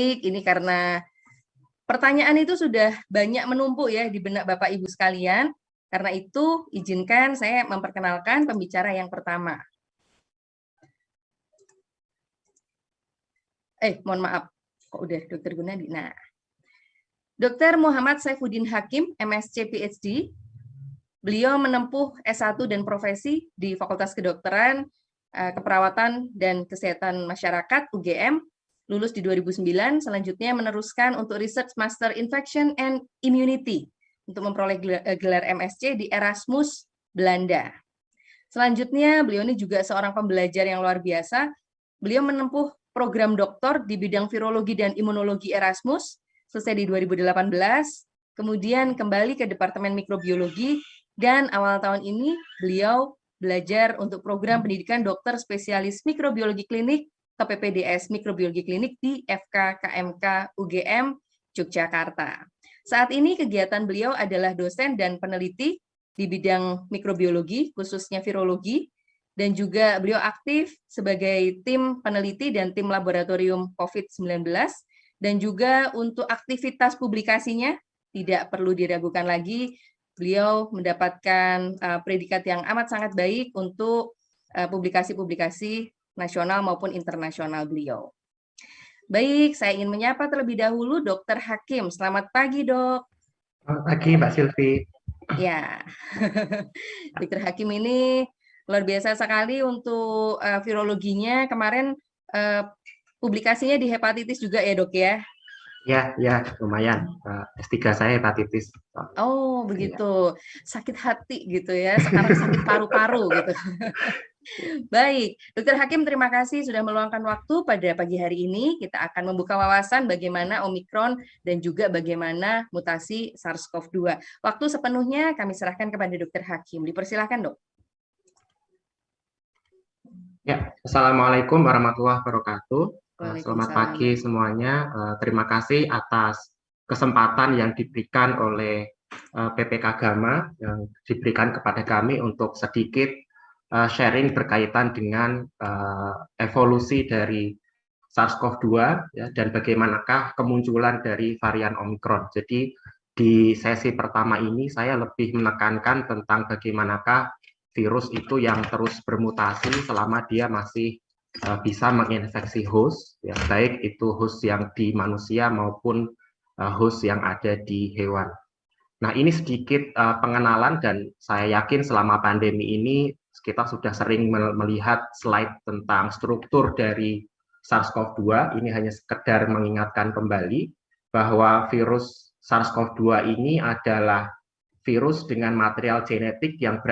Ini karena pertanyaan itu sudah banyak menumpuk ya di benak Bapak Ibu sekalian. Karena itu izinkan saya memperkenalkan pembicara yang pertama. Mohon maaf, kok udah Dr. Gunadi. Nah, Dr. Muhammad Saifuddin Hakim, MSc PhD. Beliau menempuh S1 dan profesi di Fakultas Kedokteran, Keperawatan dan Kesehatan Masyarakat UGM, lulus di 2009, selanjutnya meneruskan untuk Research Master Infection and Immunity untuk memperoleh gelar MSc di Erasmus, Belanda. Selanjutnya, beliau ini juga seorang pembelajar yang luar biasa. Beliau menempuh program doktor di bidang virologi dan imunologi Erasmus, selesai di 2018, kemudian kembali ke Departemen Mikrobiologi, dan awal tahun ini beliau belajar untuk program pendidikan dokter spesialis mikrobiologi klinik KPPDS Mikrobiologi Klinik di FK KMK UGM Yogyakarta. Saat ini kegiatan beliau adalah dosen dan peneliti di bidang mikrobiologi, khususnya virologi, dan juga beliau aktif sebagai tim peneliti dan tim laboratorium COVID-19, dan juga untuk aktivitas publikasinya tidak perlu diragukan lagi, beliau mendapatkan predikat yang amat sangat baik untuk publikasi-publikasi nasional maupun internasional beliau. Baik, saya ingin menyapa terlebih dahulu Dr. Hakim. Selamat pagi, Dok. Selamat pagi, Mbak Silvi. Ya, Dr. Hakim ini luar biasa sekali untuk virologinya. Kemarin publikasinya di hepatitis juga ya, Dok ya? Ya, lumayan. S3 saya hepatitis. Oh, begitu. Sakit hati gitu ya, sekarang sakit paru-paru gitu. Baik, Dr. Hakim, terima kasih sudah meluangkan waktu pada pagi hari ini. Kita akan membuka wawasan bagaimana Omikron dan juga bagaimana mutasi SARS-CoV-2. Waktu sepenuhnya kami serahkan kepada Dr. Hakim. Dipersilahkan, Dok. Ya, Assalamualaikum warahmatullahi wabarakatuh. Selamat pagi semuanya. Terima kasih atas kesempatan yang diberikan oleh PPK Gama yang diberikan kepada kami untuk sedikit sharing berkaitan dengan evolusi dari SARS-CoV-2 ya, dan bagaimanakah kemunculan dari varian Omikron. Jadi di sesi pertama ini saya lebih menekankan tentang bagaimanakah virus itu yang terus bermutasi selama dia masih bisa menginfeksi host, ya, baik itu host yang di manusia maupun host yang ada di hewan. Nah, ini sedikit pengenalan, dan saya yakin selama pandemi ini kita sudah sering melihat slide tentang struktur dari SARS-CoV-2. Ini hanya sekedar mengingatkan kembali bahwa virus SARS-CoV-2 ini adalah virus dengan material genetik yang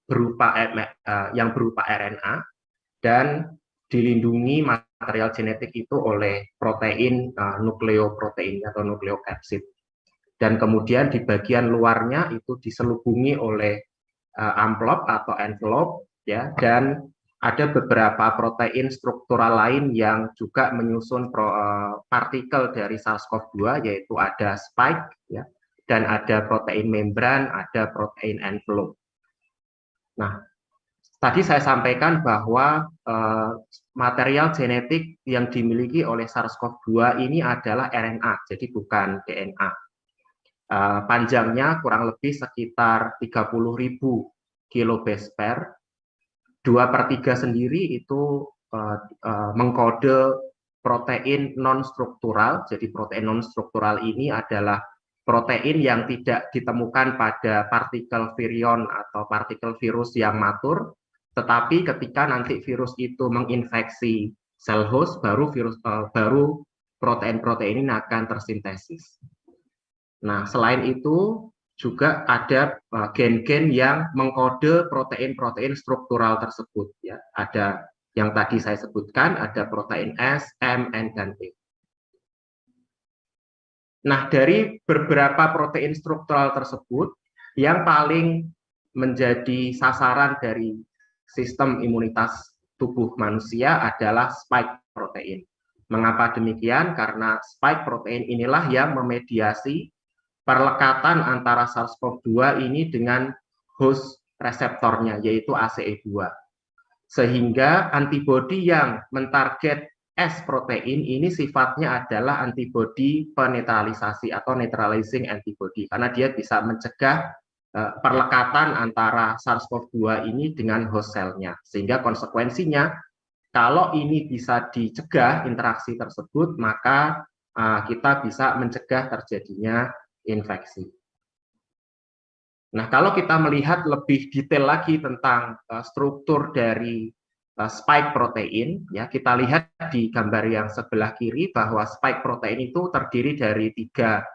berupa RNA dan dilindungi material genetik itu oleh protein nukleoprotein atau nukleokapsid. Dan kemudian di bagian luarnya itu diselubungi oleh amplop atau envelope, ya, dan ada beberapa protein struktural lain yang juga menyusun partikel dari SARS-CoV-2, yaitu ada spike, ya, dan ada protein membran, ada protein envelope. Nah, tadi saya sampaikan bahwa material genetik yang dimiliki oleh SARS-CoV-2 ini adalah RNA, jadi bukan DNA. Panjangnya kurang lebih sekitar 30.000 kilobase pair. 2/3 sendiri itu mengkode protein non-struktural. Jadi protein non-struktural ini adalah protein yang tidak ditemukan pada partikel virion atau partikel virus yang matur, tetapi ketika nanti virus itu menginfeksi sel host, baru protein-protein ini akan tersintesis. Nah, selain itu juga ada gen-gen yang mengkode protein-protein struktural tersebut. Ya, ada yang tadi saya sebutkan, ada protein S, M, N, dan P. Nah, dari beberapa protein struktural tersebut, yang paling menjadi sasaran dari sistem imunitas tubuh manusia adalah spike protein. Mengapa demikian? Karena spike protein inilah yang memediasi perlekatan antara SARS-CoV-2 ini dengan host reseptornya, yaitu ACE2. Sehingga antibodi yang mentarget S protein ini sifatnya adalah antibodi penetralisasi atau neutralizing antibody, karena dia bisa mencegah perlekatan antara SARS-CoV-2 ini dengan host cell-nya, sehingga konsekuensinya kalau ini bisa dicegah interaksi tersebut, maka kita bisa mencegah terjadinya infeksi. Nah, kalau kita melihat lebih detail lagi tentang struktur dari spike protein, ya kita lihat di gambar yang sebelah kiri bahwa spike protein itu terdiri dari 3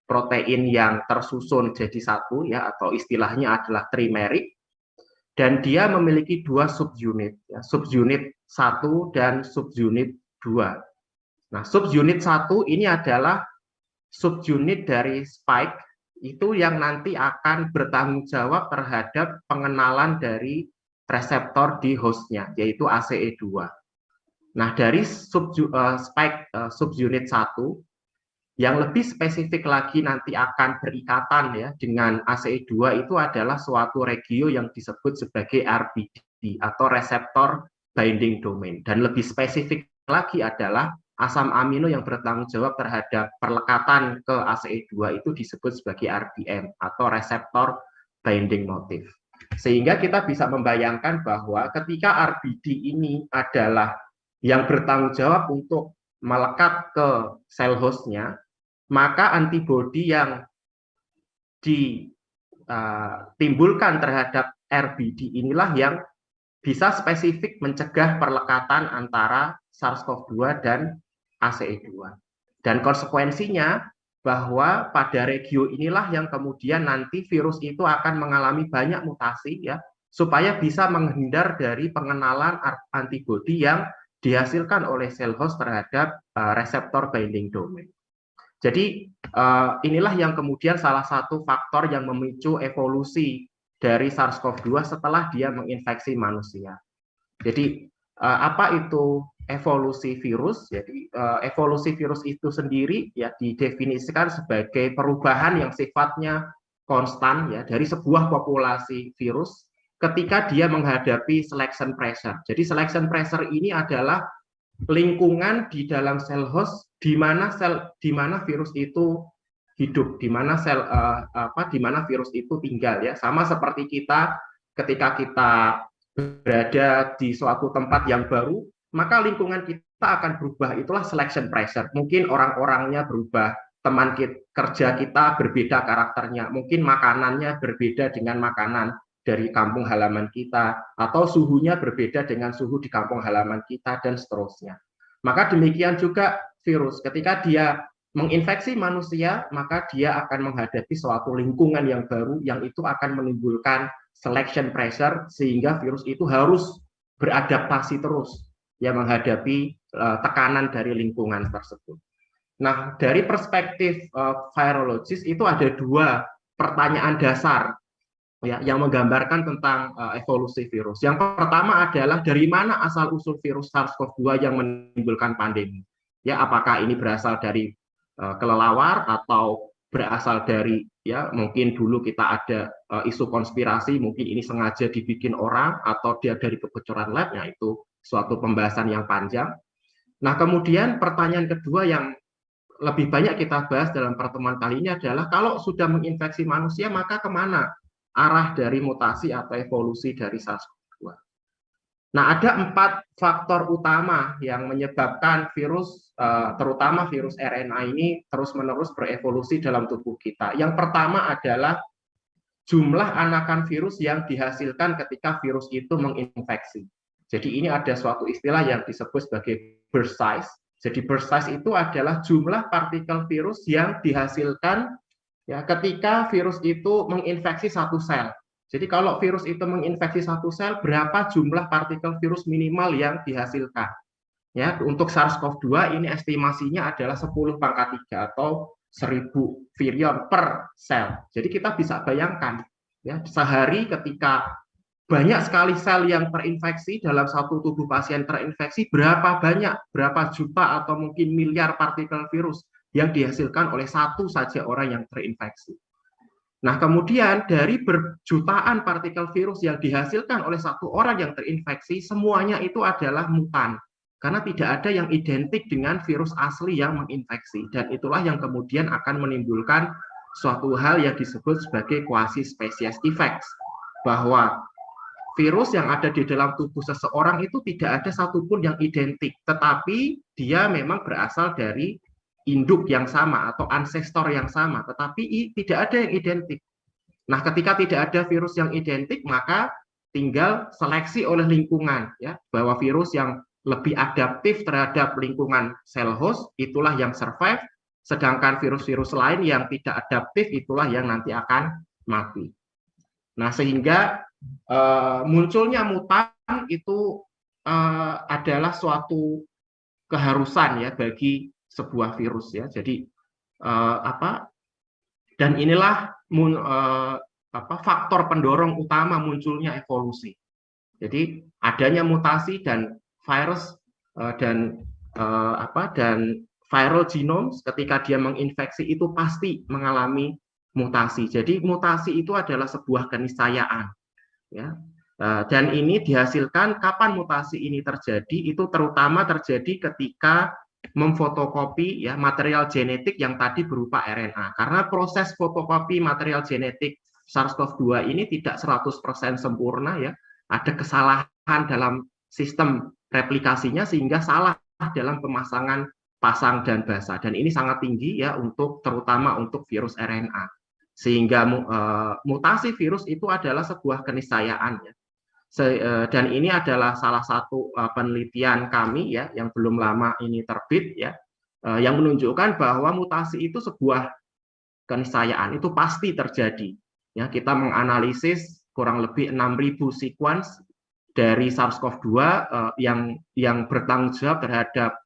protein yang tersusun jadi satu, ya, atau istilahnya adalah trimeric, dan dia memiliki 2 subunit, ya, subunit 1 dan subunit 2. Nah, subunit 1 ini adalah subunit dari spike itu yang nanti akan bertanggung jawab terhadap pengenalan dari reseptor di hostnya, yaitu ACE2. Nah, dari spike subunit 1, yang lebih spesifik lagi nanti akan berikatan ya dengan ACE2 itu adalah suatu regio yang disebut sebagai RBD atau reseptor binding domain. Dan lebih spesifik lagi adalah asam amino yang bertanggung jawab terhadap perlekatan ke ACE2 itu disebut sebagai RBM atau reseptor binding motif. Sehingga kita bisa membayangkan bahwa ketika RBD ini adalah yang bertanggung jawab untuk melekat ke sel hostnya, maka antibodi yang ditimbulkan terhadap RBD inilah yang bisa spesifik mencegah perlekatan antara SARS-CoV-2 dan ACE2. Dan konsekuensinya bahwa pada regio inilah yang kemudian nanti virus itu akan mengalami banyak mutasi, ya, supaya bisa menghindar dari pengenalan antibodi yang dihasilkan oleh sel host terhadap reseptor binding domain. Jadi inilah yang kemudian salah satu faktor yang memicu evolusi dari SARS-CoV-2 setelah dia menginfeksi manusia. Jadi apa itu evolusi virus? Jadi evolusi virus itu sendiri ya didefinisikan sebagai perubahan yang sifatnya konstan ya dari sebuah populasi virus ketika dia menghadapi selection pressure. Jadi selection pressure ini adalah lingkungan di dalam sel host di mana virus itu hidup, di mana virus itu tinggal, ya. Sama seperti kita ketika kita berada di suatu tempat yang baru, maka lingkungan kita akan berubah, itulah selection pressure. Mungkin orang-orangnya berubah, teman kerja kita berbeda karakternya, mungkin makanannya berbeda dengan makanan dari kampung halaman kita, atau suhunya berbeda dengan suhu di kampung halaman kita, dan seterusnya. Maka demikian juga virus, ketika dia menginfeksi manusia, maka dia akan menghadapi suatu lingkungan yang baru, yang itu akan menimbulkan selection pressure, sehingga virus itu harus beradaptasi terus, ya, menghadapi tekanan dari lingkungan tersebut. Nah, dari perspektif virologis itu ada 2 pertanyaan dasar ya, yang menggambarkan tentang evolusi virus. Yang pertama adalah dari mana asal-usul virus SARS-CoV-2 yang menimbulkan pandemi? Ya, apakah ini berasal dari kelelawar atau berasal dari, ya, mungkin dulu kita ada isu konspirasi, mungkin ini sengaja dibikin orang, atau dia dari kebocoran lab, ya itu suatu pembahasan yang panjang. Nah, kemudian pertanyaan kedua yang lebih banyak kita bahas dalam pertemuan kali ini adalah kalau sudah menginfeksi manusia, maka kemana arah dari mutasi atau evolusi dari SARS-CoV-2. Nah, ada 4 faktor utama yang menyebabkan virus, terutama virus RNA ini terus-menerus berevolusi dalam tubuh kita. Yang pertama adalah jumlah anakan virus yang dihasilkan ketika virus itu menginfeksi. Jadi ini ada suatu istilah yang disebut sebagai burst size. Jadi burst size itu adalah jumlah partikel virus yang dihasilkan ya, ketika virus itu menginfeksi satu sel. Jadi kalau virus itu menginfeksi satu sel, berapa jumlah partikel virus minimal yang dihasilkan? Ya, untuk SARS-CoV-2 ini estimasinya adalah 10⁻³ atau 1000 virion per sel. Jadi kita bisa bayangkan, ya, sehari ketika banyak sekali sel yang terinfeksi dalam satu tubuh pasien terinfeksi, berapa juta atau mungkin miliar partikel virus yang dihasilkan oleh satu saja orang yang terinfeksi. Nah, kemudian dari berjutaan partikel virus yang dihasilkan oleh satu orang yang terinfeksi, semuanya itu adalah mutan. karena tidak ada yang identik dengan virus asli yang menginfeksi, dan itulah yang kemudian akan menimbulkan suatu hal yang disebut sebagai quasi species effects, bahwa virus yang ada di dalam tubuh seseorang itu tidak ada satupun yang identik, tetapi dia memang berasal dari induk yang sama atau ancestor yang sama, tetapi tidak ada yang identik. Nah, ketika tidak ada virus yang identik, maka tinggal seleksi oleh lingkungan, ya, bahwa virus yang lebih adaptif terhadap lingkungan sel host itulah yang survive, sedangkan virus-virus lain yang tidak adaptif itulah yang nanti akan mati. Nah, sehingga munculnya mutan itu adalah suatu keharusan ya bagi sebuah virus ya. Jadi dan inilah faktor pendorong utama munculnya evolusi. Jadi adanya mutasi dan virus dan viral genome ketika dia menginfeksi itu pasti mengalami mutasi. Jadi mutasi itu adalah sebuah keniscayaan, ya. Dan ini dihasilkan kapan mutasi ini terjadi? Itu terutama terjadi ketika memfotokopi ya material genetik yang tadi berupa RNA. Karena proses fotokopi material genetik SARS-CoV-2 ini tidak 100% sempurna ya. Ada kesalahan dalam sistem replikasinya sehingga salah dalam pemasangan pasang dan basa. Dan ini sangat tinggi ya terutama untuk virus RNA. Sehingga mutasi virus itu adalah sebuah keniscayaan ya. Dan ini adalah salah satu penelitian kami ya yang belum lama ini terbit ya yang menunjukkan bahwa mutasi itu sebuah keniscayaan, itu pasti terjadi ya. Kita menganalisis kurang lebih 6.000 sequence dari SARS-CoV-2 yang bertanggung jawab terhadap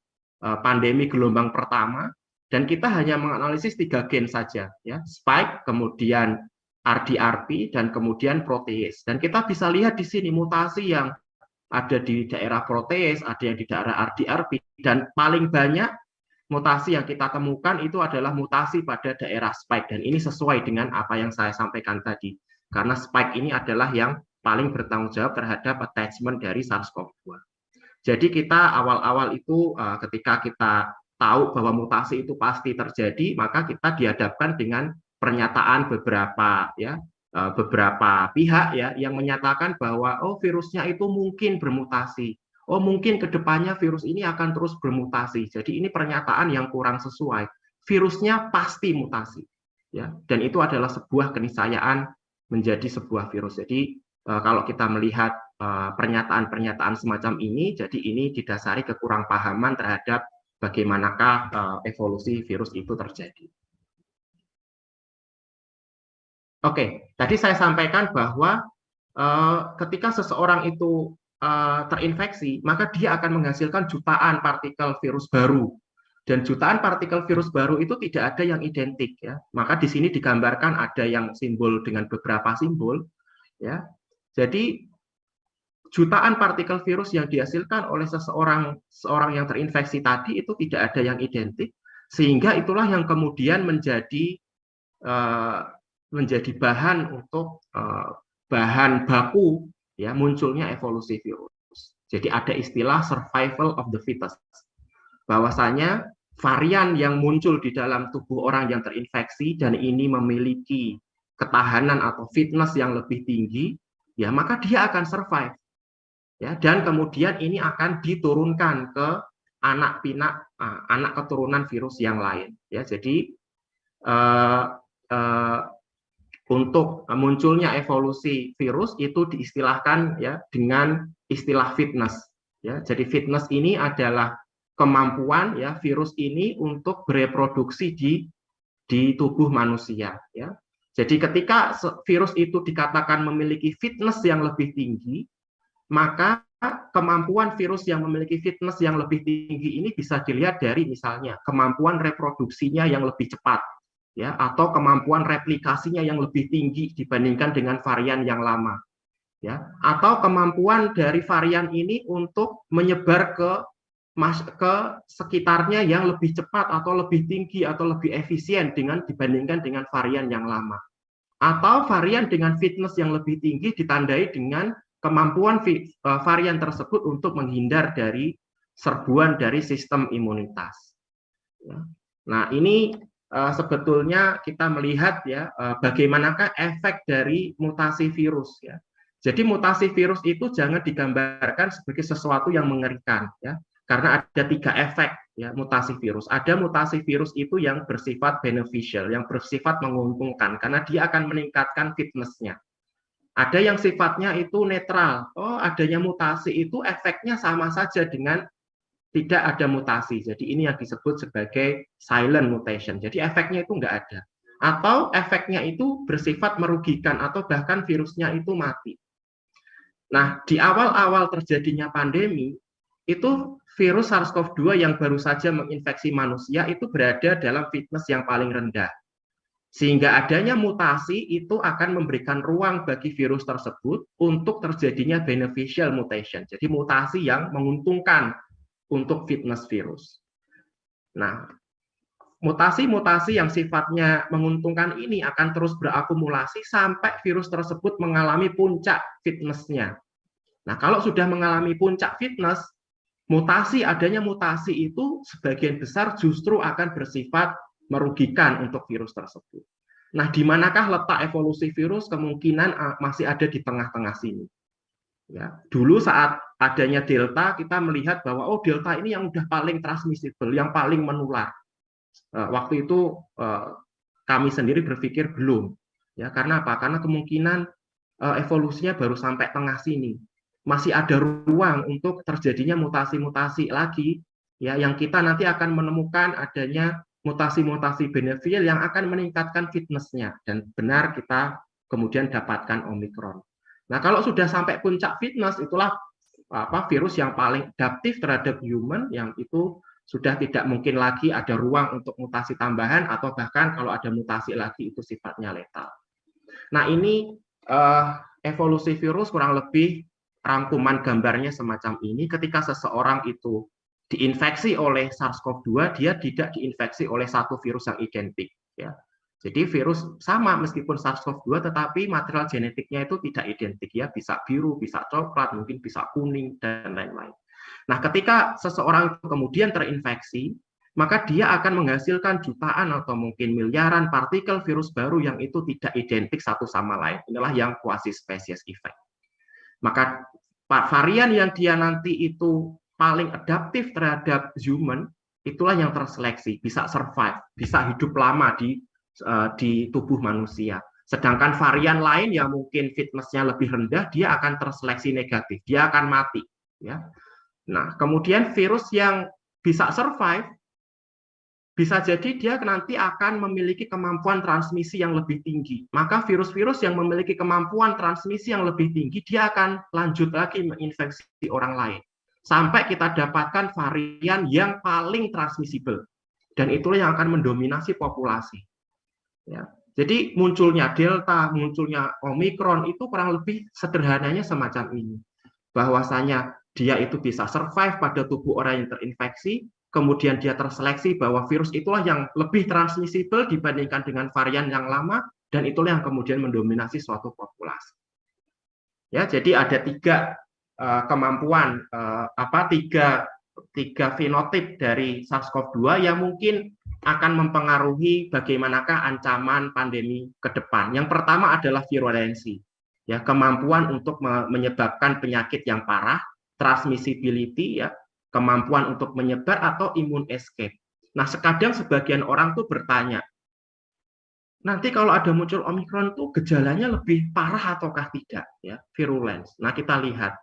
pandemi gelombang pertama, dan kita hanya menganalisis 3 gen saja ya, spike, kemudian RDRP, dan kemudian protease. Dan kita bisa lihat di sini mutasi yang ada di daerah protease, ada yang di daerah RDRP, dan paling banyak mutasi yang kita temukan itu adalah mutasi pada daerah spike. Dan ini sesuai dengan apa yang saya sampaikan tadi, karena spike ini adalah yang paling bertanggung jawab terhadap attachment dari SARS-CoV-2. Jadi kita awal-awal itu ketika kita tahu bahwa mutasi itu pasti terjadi, maka kita dihadapkan dengan pernyataan beberapa pihak ya yang menyatakan bahwa virusnya itu mungkin bermutasi, mungkin kedepannya virus ini akan terus bermutasi. Jadi ini pernyataan yang kurang sesuai. Virusnya pasti mutasi ya, dan itu adalah sebuah keniscayaan menjadi sebuah virus. Jadi kalau kita melihat pernyataan-pernyataan semacam ini, jadi ini didasari kekurangpahaman terhadap bagaimanakah evolusi virus itu terjadi. Oke, tadi saya sampaikan bahwa ketika seseorang itu terinfeksi, maka dia akan menghasilkan jutaan partikel virus baru. Dan jutaan partikel virus baru itu tidak ada yang identik ya. Maka di sini digambarkan ada yang simbol dengan beberapa simbol ya. Jadi jutaan partikel virus yang dihasilkan oleh seorang yang terinfeksi tadi itu tidak ada yang identik, sehingga itulah yang kemudian menjadi bahan untuk bahan baku ya munculnya evolusi virus. Jadi ada istilah survival of the fittest, bahwasanya varian yang muncul di dalam tubuh orang yang terinfeksi dan ini memiliki ketahanan atau fitness yang lebih tinggi, ya maka dia akan survive. Ya, dan kemudian ini akan diturunkan ke anak pinak, anak keturunan virus yang lain. Ya, jadi untuk munculnya evolusi virus itu diistilahkan ya dengan istilah fitness. Ya, jadi fitness ini adalah kemampuan ya virus ini untuk bereproduksi di tubuh manusia. Ya, jadi ketika virus itu dikatakan memiliki fitness yang lebih tinggi, maka kemampuan virus yang memiliki fitness yang lebih tinggi ini bisa dilihat dari misalnya kemampuan reproduksinya yang lebih cepat, ya, atau kemampuan replikasinya yang lebih tinggi dibandingkan dengan varian yang lama, ya, atau kemampuan dari varian ini untuk menyebar ke sekitarnya yang lebih cepat atau lebih tinggi atau lebih efisien dibandingkan dengan varian yang lama, atau varian dengan fitness yang lebih tinggi ditandai dengan kemampuan varian tersebut untuk menghindar dari serbuan dari sistem imunitas. Nah, ini sebetulnya kita melihat ya bagaimanakah efek dari mutasi virus ya. Jadi mutasi virus itu jangan digambarkan sebagai sesuatu yang mengerikan ya, karena ada 3 efek ya mutasi virus. Ada mutasi virus itu yang bersifat beneficial, yang bersifat menguntungkan karena dia akan meningkatkan fitness-nya. Ada yang sifatnya itu netral. Oh, adanya mutasi itu efeknya sama saja dengan tidak ada mutasi. Jadi ini yang disebut sebagai silent mutation. Jadi efeknya itu enggak ada. Atau efeknya itu bersifat merugikan atau bahkan virusnya itu mati. Nah, di awal-awal terjadinya pandemi, itu virus SARS-CoV-2 yang baru saja menginfeksi manusia itu berada dalam fitness yang paling rendah. Sehingga adanya mutasi itu akan memberikan ruang bagi virus tersebut untuk terjadinya beneficial mutation. Jadi mutasi yang menguntungkan untuk fitness virus. Nah, mutasi-mutasi yang sifatnya menguntungkan ini akan terus berakumulasi sampai virus tersebut mengalami puncak fitness-nya. Nah, kalau sudah mengalami puncak fitness, adanya mutasi itu sebagian besar justru akan bersifat merugikan untuk virus tersebut. Nah, di manakah letak evolusi virus? Kemungkinan masih ada di tengah-tengah sini. Ya, dulu saat adanya Delta, kita melihat bahwa oh Delta ini yang udah paling transmissible, yang paling menular. Waktu itu kami sendiri berpikir belum. Ya, karena apa? Karena kemungkinan evolusinya baru sampai tengah sini. Masih ada ruang untuk terjadinya mutasi-mutasi lagi, ya, yang kita nanti akan menemukan adanya mutasi-mutasi beneficial yang akan meningkatkan fitness-nya, dan benar kita kemudian dapatkan Omicron. Nah, kalau sudah sampai puncak fitness, itulah virus yang paling adaptif terhadap human, yang itu sudah tidak mungkin lagi ada ruang untuk mutasi tambahan, atau bahkan kalau ada mutasi lagi itu sifatnya letal. Nah, ini evolusi virus kurang lebih rangkuman gambarnya semacam ini. Ketika seseorang itu diinfeksi oleh SARS-CoV-2, dia tidak diinfeksi oleh satu virus yang identik. Ya. Jadi virus sama meskipun SARS-CoV-2, tetapi material genetiknya itu tidak identik. Ya, bisa biru, bisa coklat, mungkin bisa kuning, dan lain-lain. Nah, ketika seseorang itu kemudian terinfeksi, maka dia akan menghasilkan jutaan atau mungkin miliaran partikel virus baru yang itu tidak identik satu sama lain. Inilah yang quasi-species effect. Maka varian yang dia nanti itu paling adaptif terhadap human, itulah yang terseleksi, bisa survive, bisa hidup lama di tubuh manusia. Sedangkan varian lain yang mungkin fitness-nya lebih rendah, dia akan terseleksi negatif, dia akan mati. Ya. Nah, kemudian virus yang bisa survive, bisa jadi dia nanti akan memiliki kemampuan transmisi yang lebih tinggi. Maka virus-virus yang memiliki kemampuan transmisi yang lebih tinggi, dia akan lanjut lagi menginfeksi orang lain. Sampai kita dapatkan varian yang paling transmissible. Dan itulah yang akan mendominasi populasi. Ya. Jadi munculnya Delta, munculnya Omicron, itu kurang lebih sederhananya semacam ini. Bahwasanya dia itu bisa survive pada tubuh orang yang terinfeksi, kemudian dia terseleksi bahwa virus itulah yang lebih transmissible dibandingkan dengan varian yang lama, dan itulah yang kemudian mendominasi suatu populasi. Ya, jadi ada 3 kemampuan, tiga fenotip dari SARS-CoV-2 yang mungkin akan mempengaruhi bagaimanakah ancaman pandemi ke depan. Yang pertama adalah virulensi, ya, kemampuan untuk menyebabkan penyakit yang parah, transmissibility, ya, kemampuan untuk menyebar atau imun escape. Nah, sekadang sebagian orang tuh bertanya, nanti kalau ada muncul Omicron tuh gejalanya lebih parah ataukah tidak, ya, virulence. Nah, kita lihat.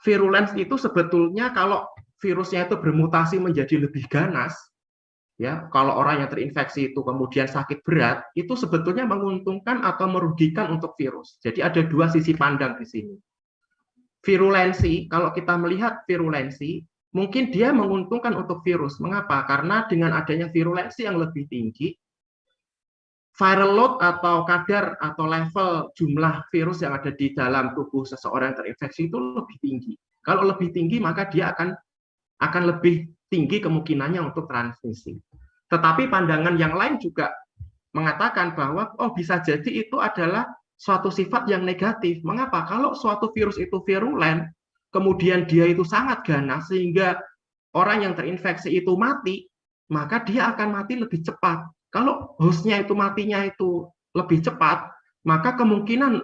Virulence itu sebetulnya kalau virusnya itu bermutasi menjadi lebih ganas, ya, kalau orang yang terinfeksi itu kemudian sakit berat, itu sebetulnya menguntungkan atau merugikan untuk virus. Jadi ada 2 sisi pandang di sini. Virulensi, kalau kita melihat virulensi, mungkin dia menguntungkan untuk virus. Mengapa? Karena dengan adanya virulensi yang lebih tinggi, viral load atau kadar atau level jumlah virus yang ada di dalam tubuh seseorang yang terinfeksi itu lebih tinggi. Kalau lebih tinggi, maka dia akan lebih tinggi kemungkinannya untuk transmisi. Tetapi pandangan yang lain juga mengatakan bahwa oh bisa jadi itu adalah suatu sifat yang negatif. Mengapa? Kalau suatu virus itu virulen, kemudian dia itu sangat ganas sehingga orang yang terinfeksi itu mati, maka dia akan mati lebih cepat. Kalau hostnya itu matinya itu lebih cepat, maka kemungkinan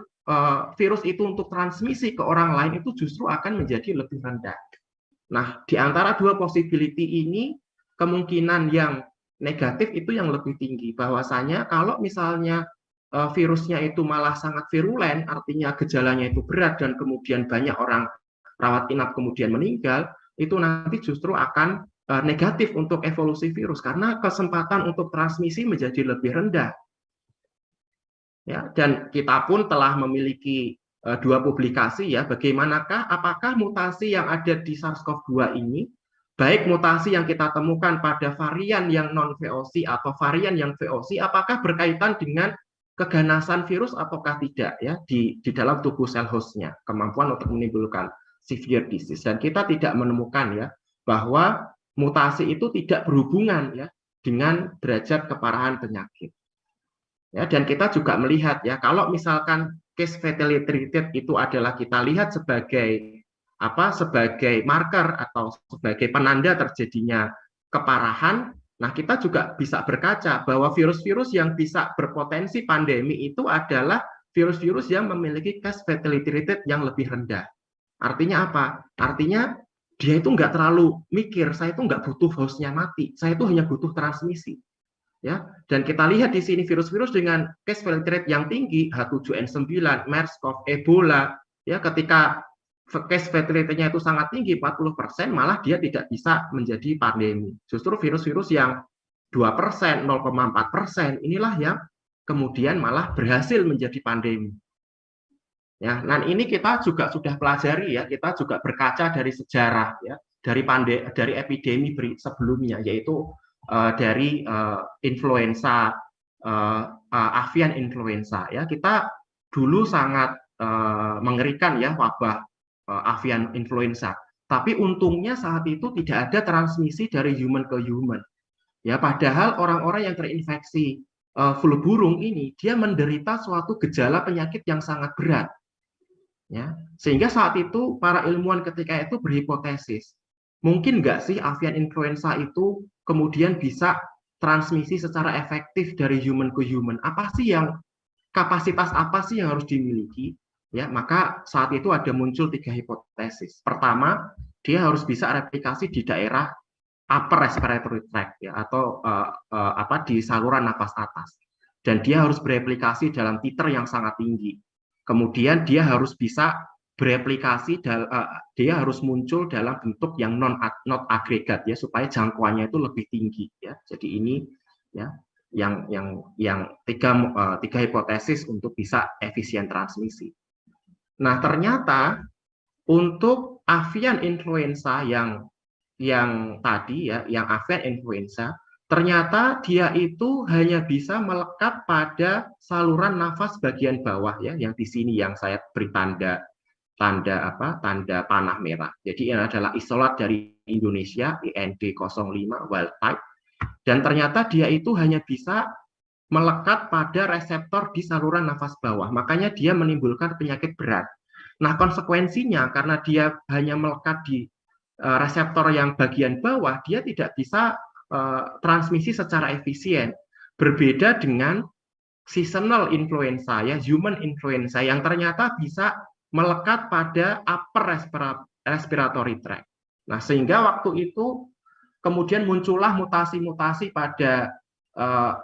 virus itu untuk transmisi ke orang lain itu justru akan menjadi lebih rendah. Nah, di antara dua possibility ini, kemungkinan yang negatif itu yang lebih tinggi. Bahwasanya kalau misalnya virusnya itu malah sangat virulen, artinya gejalanya itu berat dan kemudian banyak orang rawat inap kemudian meninggal, itu nanti justru akan negatif untuk evolusi virus karena kesempatan untuk transmisi menjadi lebih rendah. Ya, dan kita pun telah memiliki dua publikasi ya, bagaimanakah apakah mutasi yang ada di SARS-CoV-2 ini, baik mutasi yang kita temukan pada varian yang non-VOC atau varian yang VOC, apakah berkaitan dengan keganasan virus ataukah tidak ya di dalam tubuh sel hostnya, kemampuan untuk menimbulkan severe disease. Dan kita tidak menemukan ya bahwa mutasi itu tidak berhubungan ya dengan derajat keparahan penyakit. Ya, dan kita juga melihat ya kalau misalkan case fatality rate itu adalah kita lihat sebagai apa, sebagai marker atau sebagai penanda terjadinya keparahan, nah kita juga bisa berkaca bahwa virus-virus yang bisa berpotensi pandemi itu adalah virus-virus yang memiliki case fatality rate yang lebih rendah. Artinya apa? Artinya dia itu nggak terlalu mikir, saya itu nggak butuh hostnya mati, saya itu hanya butuh transmisi. Ya, dan kita lihat di sini virus-virus dengan case fatality rate yang tinggi, H7N9, MERS-CoV, Ebola, ya ketika case fatality rate-nya itu sangat tinggi, 40%, malah dia tidak bisa menjadi pandemi. Justru virus-virus yang 2%, 0,4%, inilah yang kemudian malah berhasil menjadi pandemi. Ya, dan ini kita juga sudah pelajari ya, kita juga berkaca dari sejarah ya, dari epidemi sebelumnya, yaitu dari influenza, avian influenza ya, kita dulu sangat mengerikan ya wabah avian influenza, tapi untungnya saat itu tidak ada transmisi dari human ke human ya, padahal orang-orang yang terinfeksi flu burung ini dia menderita suatu gejala penyakit yang sangat berat ya, sehingga saat itu para ilmuwan ketika itu berhipotesis, mungkin nggak sih avian influenza itu kemudian bisa transmisi secara efektif dari human ke human? Apa sih yang kapasitas apa sih yang harus dimiliki? Ya, maka saat itu ada muncul 3 hipotesis. Pertama, dia harus bisa replikasi di daerah upper respiratory tract ya, atau di saluran napas atas. Dan dia harus bereplikasi dalam titer yang sangat tinggi. Kemudian dia harus bisa bereplikasi, dia harus muncul dalam bentuk yang not agregat ya, supaya jangkauannya itu lebih tinggi ya. Jadi ini ya yang tiga hipotesis untuk bisa efisien transmisi. Nah, ternyata untuk avian influenza yang tadi ya, yang avian influenza, ternyata dia itu hanya bisa melekat pada saluran nafas bagian bawah ya, yang di sini yang saya beri tanda panah merah. Jadi ini adalah isolat dari Indonesia, IND05 wild type, dan ternyata dia itu hanya bisa melekat pada reseptor di saluran nafas bawah, makanya dia menimbulkan penyakit berat. Nah, konsekuensinya karena dia hanya melekat di reseptor yang bagian bawah, dia tidak bisa transmisi secara efisien. Berbeda dengan seasonal influenza ya, human influenza yang ternyata bisa melekat pada upper respiratory tract. Nah, sehingga waktu itu kemudian muncullah mutasi-mutasi pada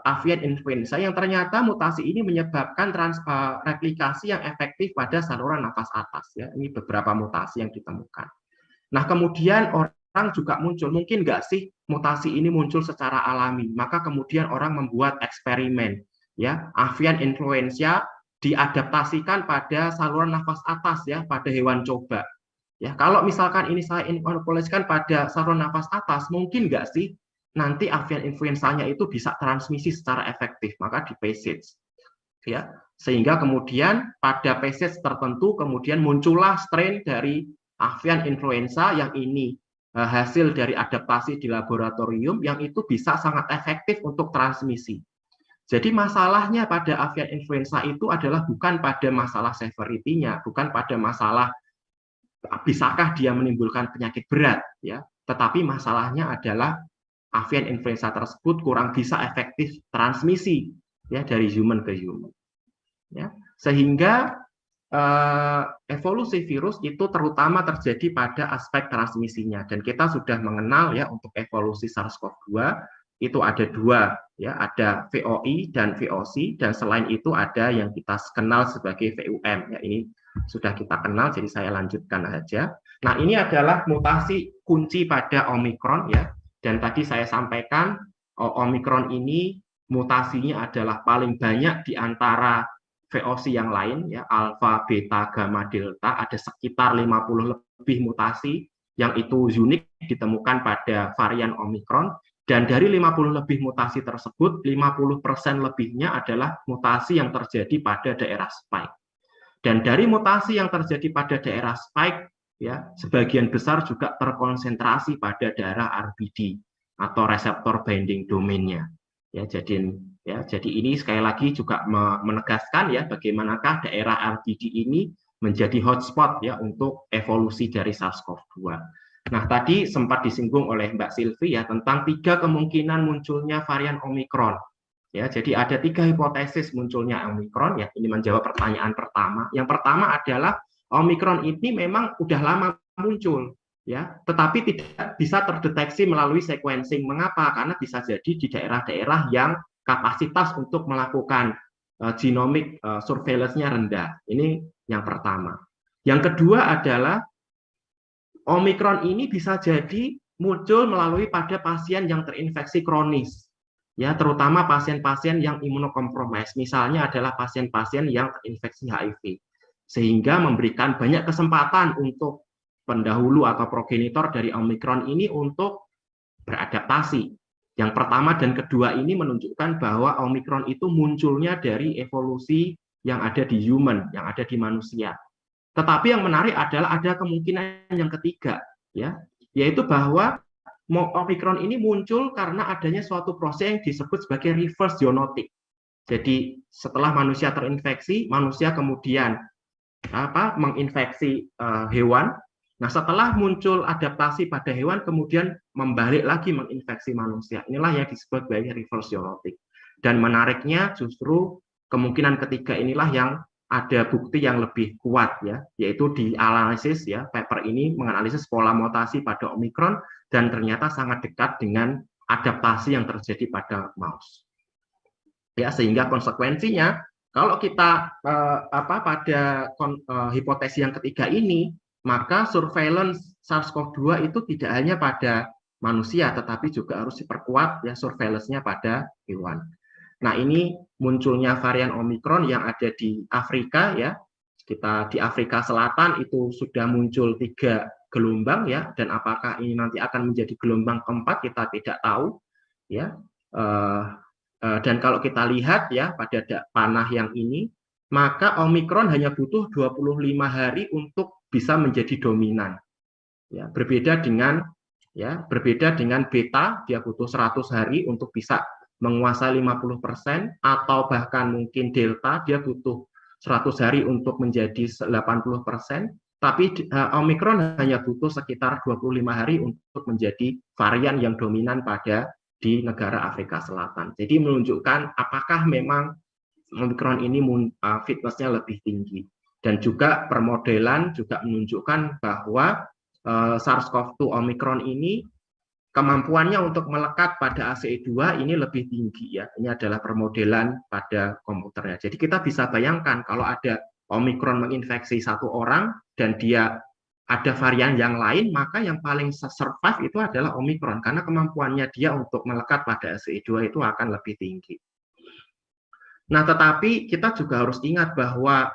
avian influenza yang ternyata mutasi ini menyebabkan replikasi yang efektif pada saluran nafas atas ya. Ini beberapa mutasi yang ditemukan. Nah, kemudian orang juga muncul, mungkin nggak sih mutasi ini muncul secara alami? Maka kemudian orang membuat eksperimen ya, avian influenza diadaptasikan pada saluran nafas atas ya, pada hewan coba. Ya, kalau misalkan ini saya inokulasikan pada saluran nafas atas, mungkin nggak sih nanti avian influenzanya itu bisa transmisi secara efektif? Maka di passage ya, sehingga kemudian pada passage tertentu kemudian muncullah strain dari avian influenza yang ini hasil dari adaptasi di laboratorium yang itu bisa sangat efektif untuk transmisi. Jadi masalahnya pada avian influenza itu adalah bukan pada masalah severity-nya, bukan pada masalah bisakah dia menimbulkan penyakit berat, ya. Tetapi masalahnya adalah avian influenza tersebut kurang bisa efektif transmisi, ya, dari human ke human, ya. Sehingga evolusi virus itu terutama terjadi pada aspek transmisinya, dan kita sudah mengenal, ya, untuk evolusi SARS-CoV-2 itu ada dua, ya, ada VOI dan VOC, dan selain itu ada yang kita kenal sebagai VUM, ya. Ini sudah kita kenal, jadi saya lanjutkan aja. Nah, ini adalah mutasi kunci pada Omikron, ya, dan tadi saya sampaikan Omikron ini mutasinya adalah paling banyak di antara VOC yang lain, ya, alfa, beta, gamma, delta, ada sekitar 50 lebih mutasi yang itu unik ditemukan pada varian Omikron, dan dari 50 lebih mutasi tersebut, 50% lebihnya adalah mutasi yang terjadi pada daerah spike. Dan dari mutasi yang terjadi pada daerah spike, ya, sebagian besar juga terkonsentrasi pada daerah RBD atau reseptor binding domain-nya. Ya, jadi ini sekali lagi juga menegaskan, ya, bagaimanakah daerah RBD ini menjadi hotspot, ya, untuk evolusi dari SARS-CoV-2. Nah, tadi sempat disinggung oleh Mbak Silvi, ya, tentang 3 kemungkinan munculnya varian Omikron. Ya, jadi ada 3 hipotesis munculnya Omikron, ya. Ini menjawab pertanyaan pertama. Yang pertama adalah Omikron ini memang udah lama muncul, ya, tetapi tidak bisa terdeteksi melalui sequencing. Mengapa? Karena bisa jadi di daerah-daerah yang kapasitas untuk melakukan genomic surveillance-nya rendah. Ini yang pertama. Yang kedua adalah Omikron ini bisa jadi muncul melalui pada pasien yang terinfeksi kronis, ya, terutama pasien-pasien yang imunokompromis, misalnya adalah pasien-pasien yang terinfeksi HIV, sehingga memberikan banyak kesempatan untuk pendahulu atau progenitor dari Omikron ini untuk beradaptasi. Yang pertama dan kedua ini menunjukkan bahwa Omikron itu munculnya dari evolusi yang ada di human, yang ada di manusia. Tetapi yang menarik adalah ada kemungkinan yang ketiga, ya, yaitu bahwa Omikron ini muncul karena adanya suatu proses yang disebut sebagai reverse zoonotic. Jadi setelah manusia terinfeksi, manusia kemudian menginfeksi hewan. Nah, setelah muncul adaptasi pada hewan, kemudian membalik lagi menginfeksi manusia. Inilah yang disebut sebagai reverse zoonotic. Dan menariknya justru kemungkinan ketiga inilah yang ada bukti yang lebih kuat, ya, yaitu di analisis, ya, paper ini menganalisis pola mutasi pada Omikron dan ternyata sangat dekat dengan adaptasi yang terjadi pada mouse. Ya, sehingga konsekuensinya kalau kita pada hipotesis yang ketiga ini, maka surveillance SARS-CoV-2 itu tidak hanya pada manusia, tetapi juga harus diperkuat, ya, surveillance-nya pada hewan. Nah, ini munculnya varian Omikron yang ada di Afrika, ya. Kita di Afrika Selatan itu sudah muncul 3 gelombang, ya, dan apakah ini nanti akan menjadi gelombang keempat kita tidak tahu, ya. Dan kalau kita lihat, ya, pada panah yang ini, maka Omikron hanya butuh 25 hari untuk bisa menjadi dominan. Ya, berbeda dengan beta, dia butuh 100 hari untuk bisa menguasai 50%, atau bahkan mungkin delta dia butuh 100 hari untuk menjadi 80%, tapi Omikron hanya butuh sekitar 25 hari untuk menjadi varian yang dominan di negara Afrika Selatan. Jadi menunjukkan apakah memang Omikron ini fitness-nya lebih tinggi. Dan juga permodelan juga menunjukkan bahwa SARS-CoV-2 Omikron ini kemampuannya untuk melekat pada ACE2 ini lebih tinggi, ya. Ini adalah permodelan pada komputernya. Jadi kita bisa bayangkan kalau ada Omikron menginfeksi satu orang dan dia ada varian yang lain, maka yang paling survive itu adalah Omikron karena kemampuannya dia untuk melekat pada ACE2 itu akan lebih tinggi. Nah, tetapi kita juga harus ingat bahwa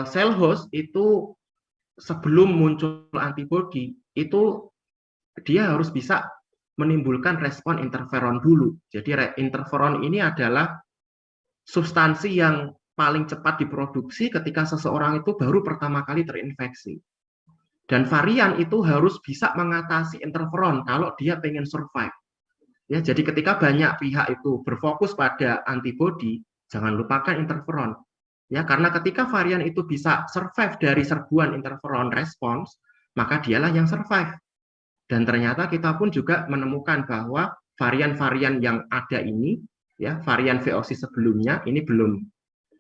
sel host itu sebelum muncul antibodi itu dia harus bisa menimbulkan respon interferon dulu. Jadi interferon ini adalah substansi yang paling cepat diproduksi ketika seseorang itu baru pertama kali terinfeksi. Dan varian itu harus bisa mengatasi interferon kalau dia pengen survive. Ya, jadi ketika banyak pihak itu berfokus pada antibodi, jangan lupakan interferon. Ya, karena ketika varian itu bisa survive dari serbuan interferon response, maka dialah yang survive. Dan ternyata kita pun juga menemukan bahwa varian-varian yang ada ini, ya varian VOC sebelumnya, ini belum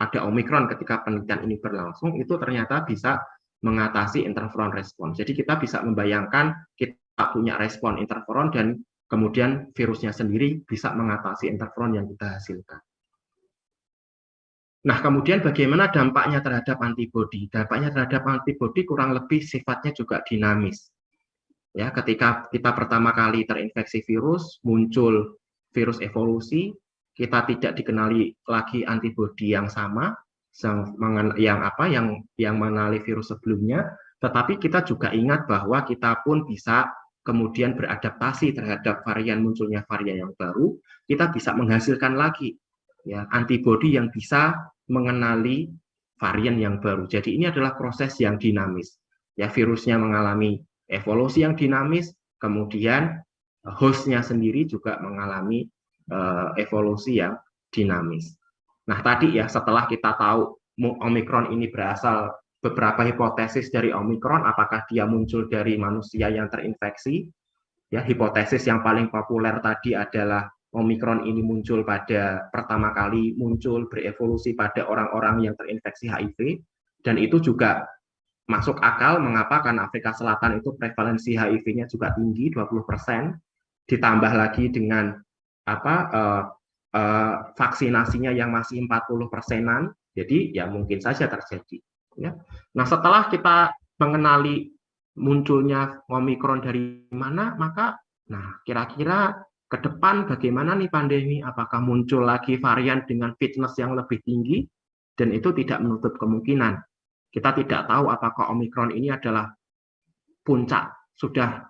ada Omicron ketika penelitian ini berlangsung, itu ternyata bisa mengatasi interferon respon. Jadi kita bisa membayangkan kita punya respon interferon dan kemudian virusnya sendiri bisa mengatasi interferon yang kita hasilkan. Nah, kemudian bagaimana dampaknya terhadap antibodi? Dampaknya terhadap antibodi kurang lebih sifatnya juga dinamis. Ya, ketika kita pertama kali terinfeksi virus, muncul virus evolusi, kita tidak dikenali lagi antibodi yang sama, yang mengenali virus sebelumnya, tetapi kita juga ingat bahwa kita pun bisa kemudian beradaptasi terhadap munculnya varian yang baru, kita bisa menghasilkan lagi ya antibodi yang bisa mengenali varian yang baru. Jadi ini adalah proses yang dinamis. Ya, virusnya mengalami evolusi yang dinamis, kemudian hostnya sendiri juga mengalami evolusi yang dinamis. Nah, tadi ya setelah kita tahu Omicron ini berasal, beberapa hipotesis dari Omicron, apakah dia muncul dari manusia yang terinfeksi? Ya, hipotesis yang paling populer tadi adalah Omicron ini muncul pertama kali berevolusi pada orang-orang yang terinfeksi HIV, dan itu juga masuk akal. Mengapa? Karena Afrika Selatan itu prevalensi HIV-nya juga tinggi, 20%, ditambah lagi dengan vaksinasinya yang masih 40%-an, jadi ya mungkin saja terjadi. Ya. Nah, setelah kita mengenali munculnya Omicron dari mana, maka kira-kira ke depan bagaimana nih pandemi? Apakah muncul lagi varian dengan fitness yang lebih tinggi? Dan itu tidak menutup kemungkinan. Kita tidak tahu apakah Omicron ini adalah puncaknya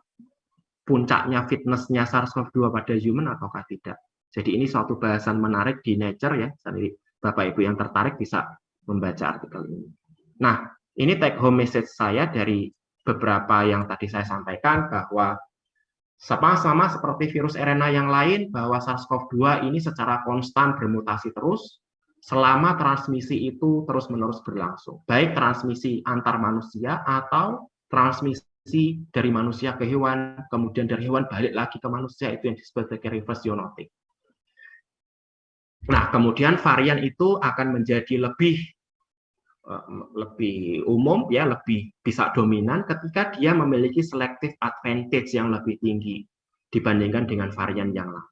fitnessnya SARS-CoV-2 pada human ataukah tidak. Jadi ini suatu bahasan menarik di Nature ya. Jadi Bapak Ibu yang tertarik bisa membaca artikel ini. Nah, ini take home message saya dari beberapa yang tadi saya sampaikan, bahwa sama seperti virus RNA yang lain, bahwa SARS-CoV-2 ini secara konstan bermutasi terus selama transmisi itu terus-menerus berlangsung. Baik transmisi antar manusia atau transmisi dari manusia ke hewan, kemudian dari hewan balik lagi ke manusia, itu yang disebut sebagai reverse zoonotic. Nah, kemudian varian itu akan menjadi lebih umum, ya, lebih bisa dominan ketika dia memiliki selective advantage yang lebih tinggi dibandingkan dengan varian yang lama.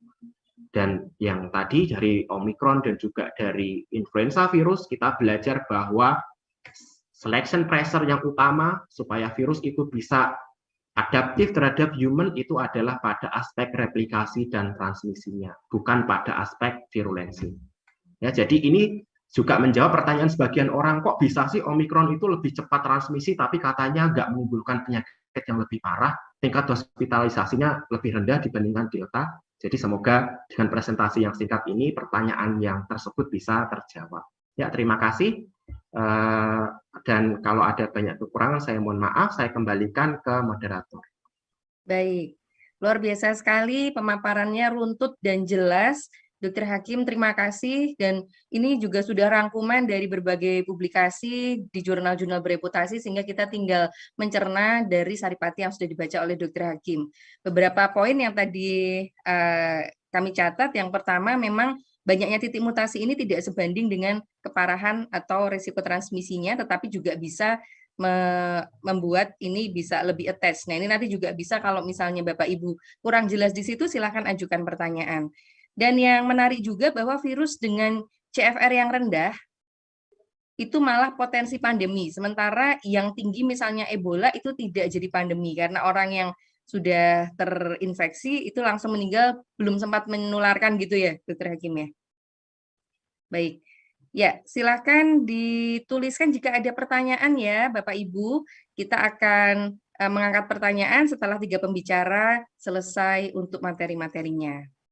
Dan yang tadi dari Omicron dan juga dari influenza virus, kita belajar bahwa selection pressure yang utama supaya virus itu bisa adaptif terhadap human itu adalah pada aspek replikasi dan transmisinya, bukan pada aspek virulensi. Ya, jadi ini juga menjawab pertanyaan sebagian orang, kok bisa sih Omicron itu lebih cepat transmisi tapi katanya nggak menimbulkan penyakit yang lebih parah, tingkat hospitalisasinya lebih rendah dibandingkan Delta. Jadi semoga dengan presentasi yang singkat ini pertanyaan yang tersebut bisa terjawab. Ya, terima kasih. Dan kalau ada banyak kekurangan saya mohon maaf, saya kembalikan ke moderator. Baik, luar biasa sekali pemaparannya, runtut dan jelas. Dr. Hakim, terima kasih. Dan ini juga sudah rangkuman dari berbagai publikasi di jurnal-jurnal bereputasi, sehingga kita tinggal mencerna dari saripati yang sudah dibaca oleh Dr. Hakim. Beberapa poin yang tadi kami catat, yang pertama memang banyaknya titik mutasi ini tidak sebanding dengan keparahan atau risiko transmisinya, tetapi juga bisa membuat ini bisa lebih attach. Nah, ini nanti juga bisa kalau misalnya Bapak Ibu kurang jelas di situ, silakan ajukan pertanyaan. Dan yang menarik juga bahwa virus dengan CFR yang rendah itu malah potensi pandemi. Sementara yang tinggi misalnya Ebola itu tidak jadi pandemi karena orang yang sudah terinfeksi itu langsung meninggal, belum sempat menularkan gitu ya, Dr. Hakim ya. Baik. Ya, silakan dituliskan jika ada pertanyaan ya, Bapak Ibu. Kita akan mengangkat pertanyaan setelah 3 pembicara selesai untuk materi-materinya.